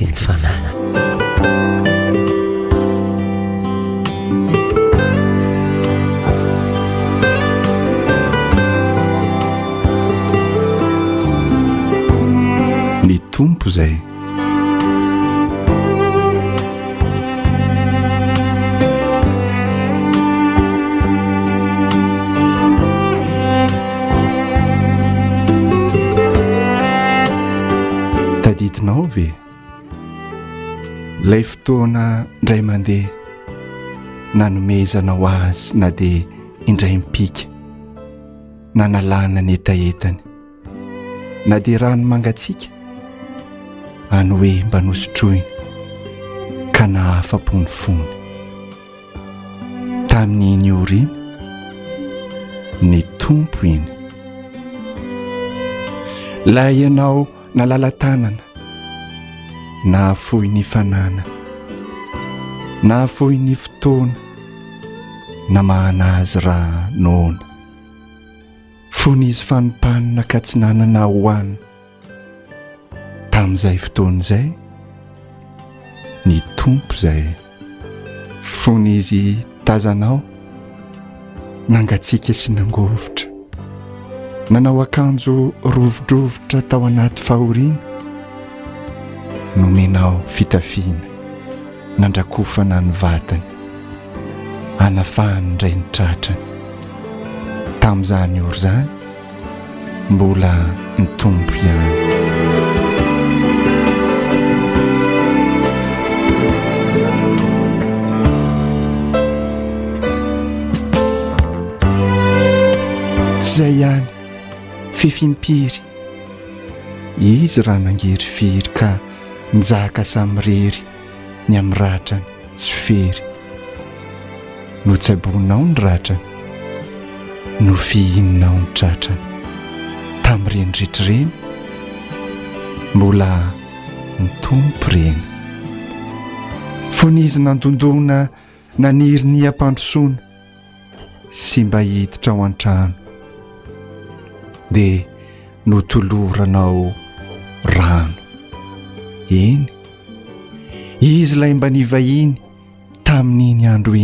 sy ny fanana. Ny tompo izay tadidinao ve ilay fotoana indray mandeha nanomezanao azy na dia indray mipika na nalana ny etaetany na dia rano mangatsiaka any hoe mba nosotroiny ka nahafa-po ny fony tamin'iny oriny ny tompo iny la ianao nalala tanana nahafohy ny fanana nahafohy ny fotoana na mahana azy raha noana fony izy fanompanina ka tsy nanana hoanina tamin'izay fotoana izay ny tompo izay fony izy tazanao nangatsiaka sy nangovitra nanao akanjo rovidrovitra tao anaty fahoriana nomenao fitafiana nandrakofana ny vatany anafahany indray ny tratrany tamin'izany oro izany mbola ny tompo ihany. Tsy izay ihany fifinimpiry izy raha nangery firy ka nizaka samirery ny amin'ny ratrany sy fery no tsaibonao ny ratrany no fihininao ny tratrany tamin'ireny rehetrareny mbola ny tompo reny fony izy nandondona naniry ny ampandrosoana sy mba hiditra ao an-trano dia notoloranao rano eny izy ilay mba nivahiny tamin'iny andro iny